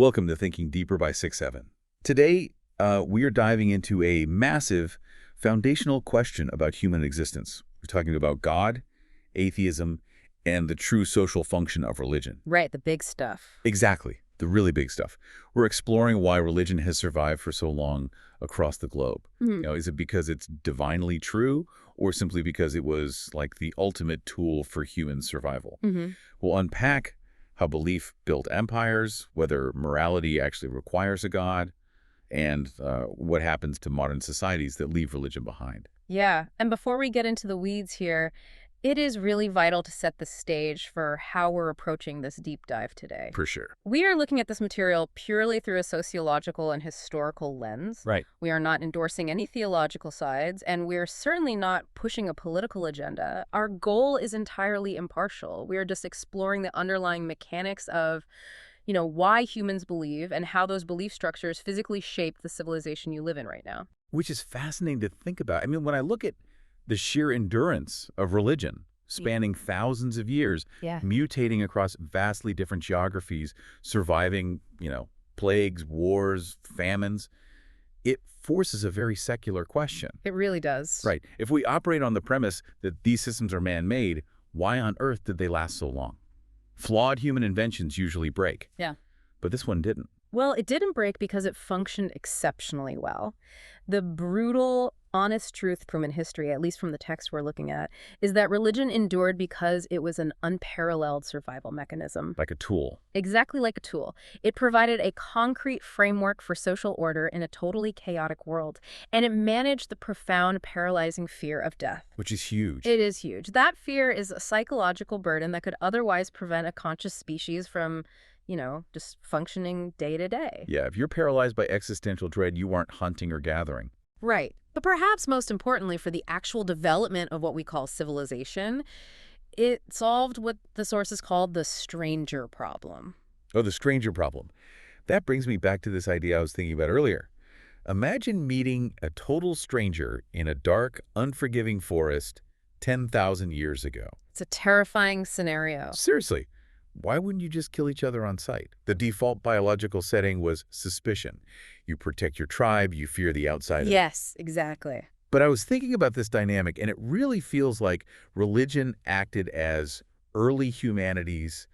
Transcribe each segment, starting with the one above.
Welcome to Thinking Deeper by 6-7. Today, we are diving into a massive foundational question about human existence. We're talking about God, atheism, and the true social function of religion. Right, the big stuff. Exactly, the really big stuff. We're exploring why religion has survived for so long across the globe. Is it because it's divinely true, or simply because it was like the ultimate tool for human survival? We'll unpack how belief built empires, whether morality actually requires a god, and what happens to modern societies that leave religion behind. Yeah, and before we get into the weeds here, it is really vital to set the stage for how we're approaching this deep dive today. For sure. We are looking at this material purely through a sociological and historical lens. Right. We are not endorsing any theological sides, and we're certainly not pushing a political agenda. Our goal is entirely impartial. We are just exploring the underlying mechanics of, why humans believe and how those belief structures physically shape the civilization you live in right now. Which is fascinating to think about. I mean, when I look at the sheer endurance of religion, spanning thousands of years, mutating across vastly different geographies, surviving, plagues, wars, famines, it forces a very secular question. It really does. Right. If we operate on the premise that these systems are man-made, why on earth did they last so long? Flawed human inventions usually break. Yeah. But this one didn't. Well, it didn't break because it functioned exceptionally well. The brutal, honest truth from in history, at least from the text we're looking at, is that religion endured because it was an unparalleled survival mechanism. Like a tool. Exactly like a tool. It provided a concrete framework for social order in a totally chaotic world, and it managed the profound, paralyzing fear of death. Which is huge. It is huge. That fear is a psychological burden that could otherwise prevent a conscious species from just functioning day to day. Yeah, if you're paralyzed by existential dread, you aren't hunting or gathering. Right. But perhaps most importantly for the actual development of what we call civilization, it solved what the sources called the stranger problem. Oh, the stranger problem. That brings me back to this idea I was thinking about earlier. Imagine meeting a total stranger in a dark, unforgiving forest 10,000 years ago. It's a terrifying scenario. Seriously. Why wouldn't you just kill each other on sight? The default biological setting was suspicion. You protect your tribe, you fear the outsider. Yes, exactly. But I was thinking about this dynamic, and it really feels like religion acted as early humanity's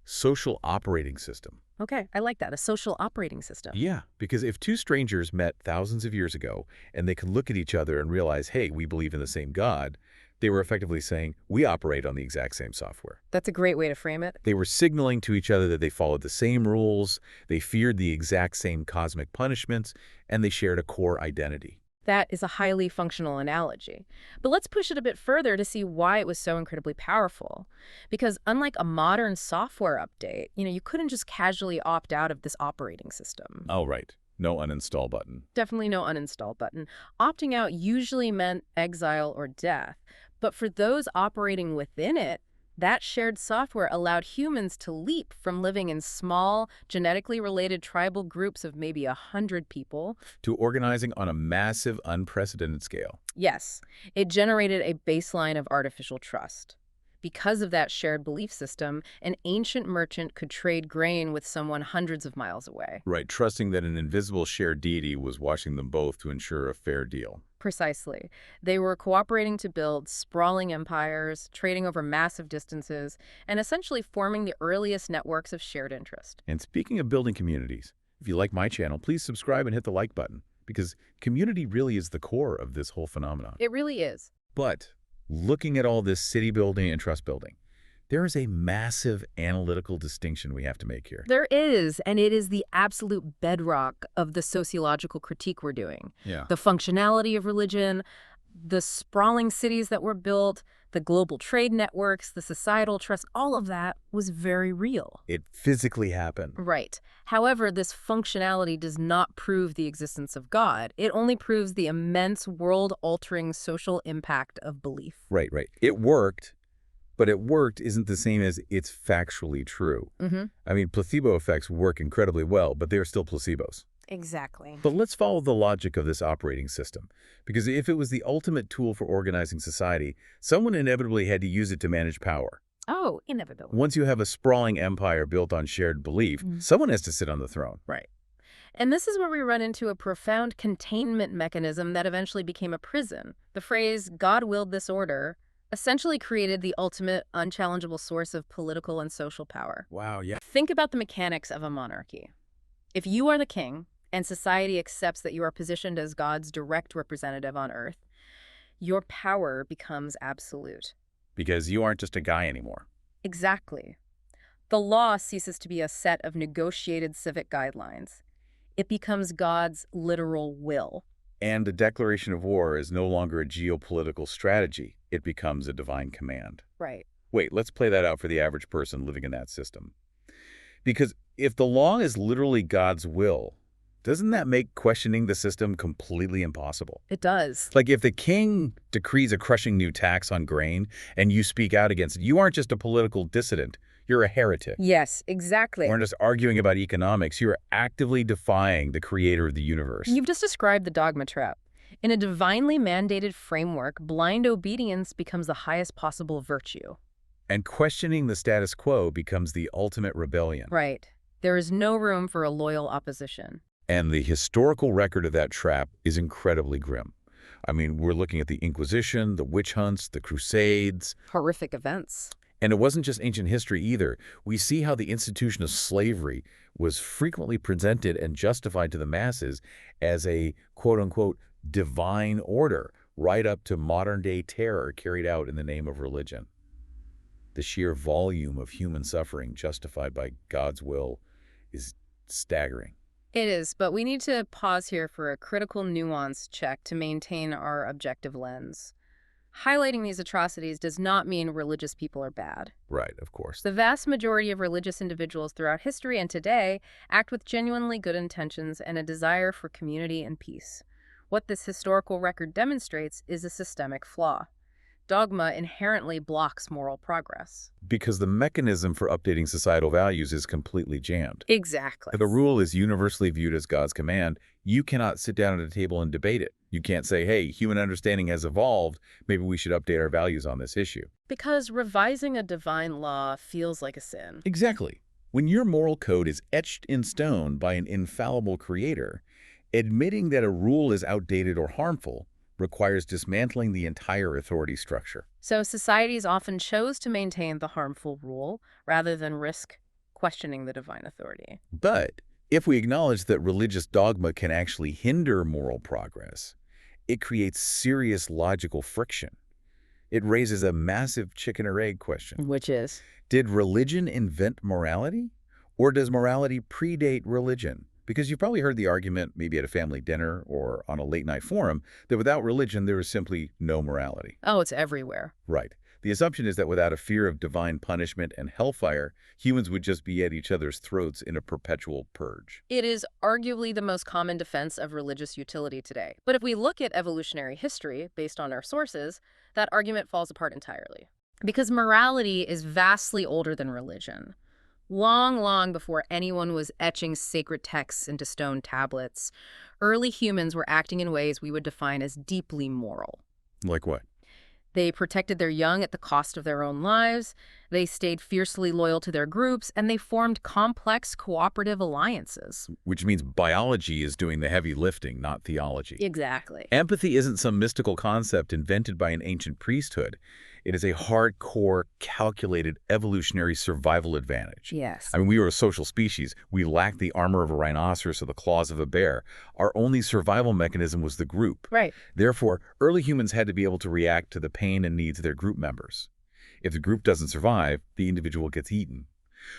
social operating system. Okay, I like that, a social operating system. Yeah, because if two strangers met thousands of years ago, and they could look at each other and realize, hey, we believe in the same God, they were effectively saying, we operate on the exact same software. That's a great way to frame it. They were signaling to each other that they followed the same rules, they feared the exact same cosmic punishments, and they shared a core identity. That is a highly functional analogy. But let's push it a bit further to see why it was so incredibly powerful. Because unlike a modern software update, you couldn't just casually opt out of this operating system. Oh, right. No uninstall button. Definitely no uninstall button. Opting out usually meant exile or death. But for those operating within it, that shared software allowed humans to leap from living in small, genetically related tribal groups of maybe 100 people to organizing on a massive, unprecedented scale. Yes, it generated a baseline of artificial trust. Because of that shared belief system, an ancient merchant could trade grain with someone hundreds of miles away. Right, trusting that an invisible shared deity was watching them both to ensure a fair deal. Precisely. They were cooperating to build sprawling empires, trading over massive distances, and essentially forming the earliest networks of shared interest. And speaking of building communities, if you like my channel, please subscribe and hit the like button, because community really is the core of this whole phenomenon. It really is. But looking at all this city building and trust building, there is a massive analytical distinction we have to make here. There is, and it is the absolute bedrock of the sociological critique we're doing. Yeah. The functionality of religion, the sprawling cities that were built, the global trade networks, the societal trust, all of that was very real. It physically happened. Right. However, this functionality does not prove the existence of God. It only proves the immense world-altering social impact of belief. Right. It worked. But it worked isn't the same as it's factually true. I mean, placebo effects work incredibly well, but they're still placebos. Exactly. But let's follow the logic of this operating system, because if it was the ultimate tool for organizing society, someone inevitably had to use it to manage power. Oh, inevitability. Once you have a sprawling empire built on shared belief, someone has to sit on the throne. Right. And this is where we run into a profound containment mechanism that eventually became a prison. The phrase, God willed this order, essentially created the ultimate unchallengeable source of political and social power. Wow, yeah. Think about the mechanics of a monarchy. If you are the king, and society accepts that you are positioned as God's direct representative on earth, your power becomes absolute. Because you aren't just a guy anymore. Exactly. The law ceases to be a set of negotiated civic guidelines. It becomes God's literal will. And the declaration of war is no longer a geopolitical strategy. It becomes a divine command. Right. Wait, let's play that out for the average person living in that system. Because if the law is literally God's will, doesn't that make questioning the system completely impossible? It does. Like if the king decrees a crushing new tax on grain and you speak out against it, you aren't just a political dissident. You're a heretic. Yes, exactly. You aren't just arguing about economics. You're actively defying the creator of the universe. You've just described the dogma trap. In a divinely mandated framework, blind obedience becomes the highest possible virtue. And questioning the status quo becomes the ultimate rebellion. Right. There is no room for a loyal opposition. And the historical record of that trap is incredibly grim. I mean, we're looking at the Inquisition, the witch hunts, the Crusades. Horrific events. And it wasn't just ancient history either. We see how the institution of slavery was frequently presented and justified to the masses as a quote-unquote divine order, right up to modern-day terror carried out in the name of religion. The sheer volume of human suffering justified by God's will is staggering. It is, but we need to pause here for a critical nuance check to maintain our objective lens. Highlighting these atrocities does not mean religious people are bad. Right, of course. The vast majority of religious individuals throughout history and today act with genuinely good intentions and a desire for community and peace. What this historical record demonstrates is a systemic flaw. Dogma inherently blocks moral progress. Because the mechanism for updating societal values is completely jammed. Exactly. If a rule is universally viewed as God's command, you cannot sit down at a table and debate it. You can't say, hey, human understanding has evolved, maybe we should update our values on this issue. Because revising a divine law feels like a sin. Exactly. When your moral code is etched in stone by an infallible creator, admitting that a rule is outdated or harmful requires dismantling the entire authority structure. So societies often chose to maintain the harmful rule rather than risk questioning the divine authority. But if we acknowledge that religious dogma can actually hinder moral progress, it creates serious logical friction. It raises a massive chicken or egg question. Which is? Did religion invent morality? Or does morality predate religion? Because you've probably heard the argument, maybe at a family dinner or on a late-night forum, that without religion, there is simply no morality. Oh, it's everywhere. Right. The assumption is that without a fear of divine punishment and hellfire, humans would just be at each other's throats in a perpetual purge. It is arguably the most common defense of religious utility today. But if we look at evolutionary history, based on our sources, that argument falls apart entirely. Because morality is vastly older than religion. Long, long before anyone was etching sacred texts into stone tablets, early humans were acting in ways we would define as deeply moral. Like what? They protected their young at the cost of their own lives, they stayed fiercely loyal to their groups, and they formed complex cooperative alliances. Which means biology is doing the heavy lifting, not theology. Exactly. Empathy isn't some mystical concept invented by an ancient priesthood. It is a hardcore, calculated evolutionary survival advantage. Yes. I mean, we were a social species. We lacked the armor of a rhinoceros or the claws of a bear. Our only survival mechanism was the group. Right. Therefore, early humans had to be able to react to the pain and needs of their group members. If the group doesn't survive, the individual gets eaten.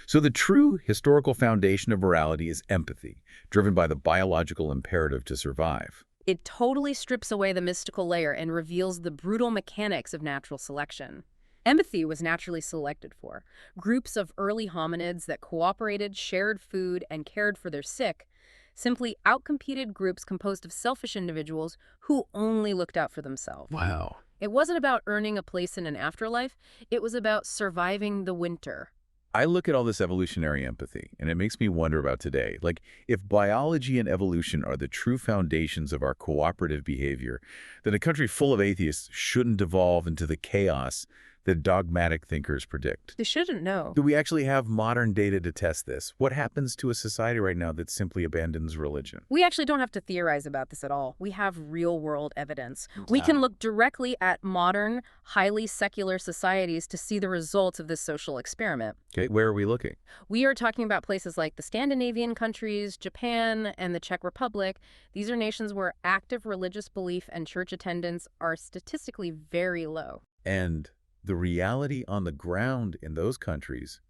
So the true historical foundation of morality is empathy, driven by the biological imperative to survive. It totally strips away the mystical layer and reveals the brutal mechanics of natural selection. Empathy was naturally selected for. Groups of early hominids that cooperated, shared food, and cared for their sick simply outcompeted groups composed of selfish individuals who only looked out for themselves. Wow. It wasn't about earning a place in an afterlife. It was about surviving the winter. I look at all this evolutionary empathy, and it makes me wonder about today. Like, if biology and evolution are the true foundations of our cooperative behavior, then a country full of atheists shouldn't devolve into the chaos that dogmatic thinkers predict. They shouldn't know. Do we actually have modern data to test this? What happens to a society right now that simply abandons religion? We actually don't have to theorize about this at all. We have real-world evidence. We can look directly at modern, highly secular societies to see the results of this social experiment. Okay, where are we looking? We are talking about places like the Scandinavian countries, Japan, and the Czech Republic. These are nations where active religious belief and church attendance are statistically very low. And the reality on the ground in those countries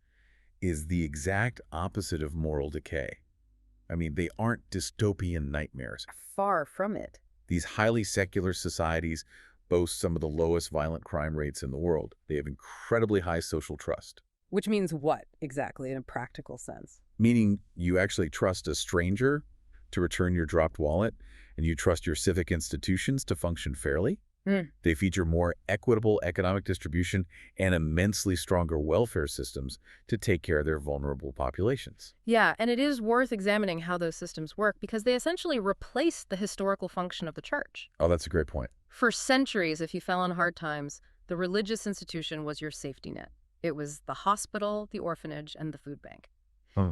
is the exact opposite of moral decay. I mean, they aren't dystopian nightmares. Far from it. These highly secular societies boast some of the lowest violent crime rates in the world. They have incredibly high social trust. Which means what, exactly, in a practical sense? Meaning you actually trust a stranger to return your dropped wallet, and you trust your civic institutions to function fairly. They feature more equitable economic distribution and immensely stronger welfare systems to take care of their vulnerable populations. Yeah, and it is worth examining how those systems work because they essentially replace the historical function of the church. Oh, that's a great point. For centuries, if you fell on hard times, the religious institution was your safety net. It was the hospital, the orphanage, and the food bank.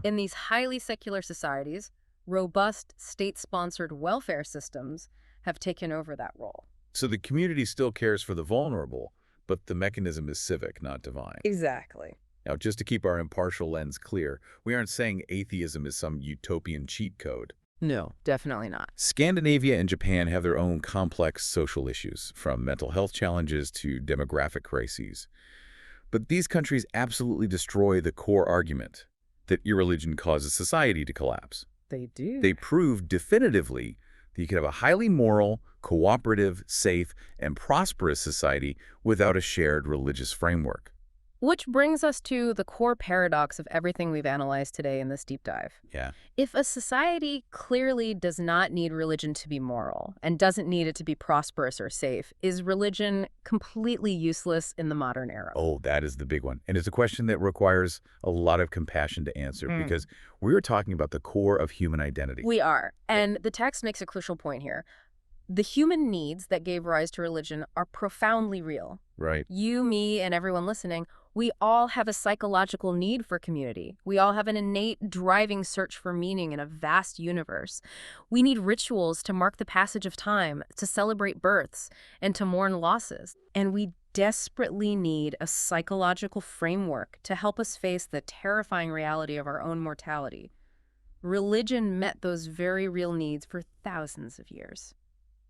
In these highly secular societies, robust state-sponsored welfare systems have taken over that role. So the community still cares for the vulnerable, but the mechanism is civic, not divine. Exactly. Now, just to keep our impartial lens clear, we aren't saying atheism is some utopian cheat code. No, definitely not. Scandinavia and Japan have their own complex social issues, from mental health challenges to demographic crises. But these countries absolutely destroy the core argument that irreligion causes society to collapse. They do. They prove definitively that you can have a highly moral, cooperative, safe, and prosperous society without a shared religious framework. Which brings us to the core paradox of everything we've analyzed today in this deep dive. Yeah. If a society clearly does not need religion to be moral and doesn't need it to be prosperous or safe, is religion completely useless in the modern era? Oh, that is the big one. And it's a question that requires a lot of compassion to answer because we're talking about the core of human identity. We are. And the text makes a crucial point here. The human needs that gave rise to religion are profoundly real. Right. You, me, and everyone listening, we all have a psychological need for community. We all have an innate driving search for meaning in a vast universe. We need rituals to mark the passage of time, to celebrate births, and to mourn losses. And we desperately need a psychological framework to help us face the terrifying reality of our own mortality. Religion met those very real needs for thousands of years.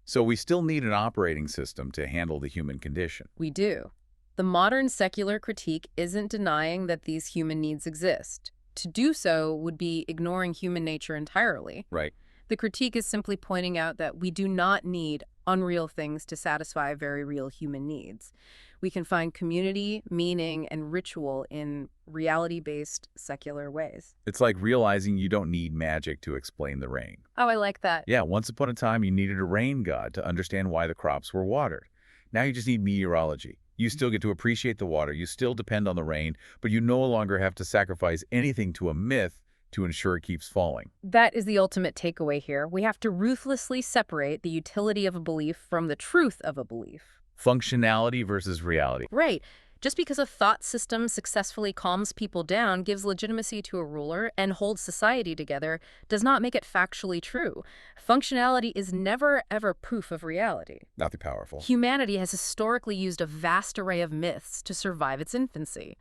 So we still need an operating system to handle the human condition. We do. The modern secular critique isn't denying that these human needs exist. To do so would be ignoring human nature entirely. Right. The critique is simply pointing out that we do not need unreal things to satisfy very real human needs. We can find community, meaning, and ritual in reality-based secular ways. It's like realizing you don't need magic to explain the rain. Oh, I like that. Yeah, once upon a time, you needed a rain god to understand why the crops were watered. Now you just need meteorology. You still get to appreciate the water. You still depend on the rain, but you no longer have to sacrifice anything to a myth to ensure it keeps falling. That is the ultimate takeaway here. We have to ruthlessly separate the utility of a belief from the truth of a belief. Functionality versus reality. Right. Just because a thought system successfully calms people down, gives legitimacy to a ruler, and holds society together, does not make it factually true. Functionality is never, ever proof of reality. Nothing powerful. Humanity has historically used a vast array of myths to survive its infancy.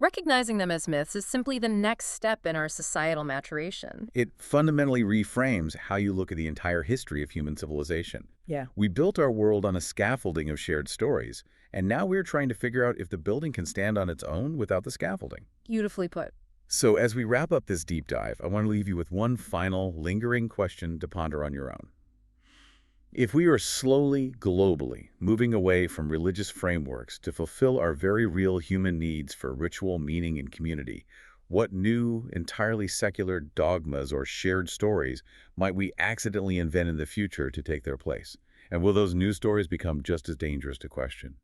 Recognizing them as myths is simply the next step in our societal maturation. It fundamentally reframes how you look at the entire history of human civilization. Yeah. We built our world on a scaffolding of shared stories, and now we're trying to figure out if the building can stand on its own without the scaffolding. Beautifully put. So as we wrap up this deep dive, I want to leave you with one final, lingering question to ponder on your own. If we are slowly, globally, moving away from religious frameworks to fulfill our very real human needs for ritual, meaning, and community, what new, entirely secular dogmas or shared stories might we accidentally invent in the future to take their place? And will those new stories become just as dangerous to question?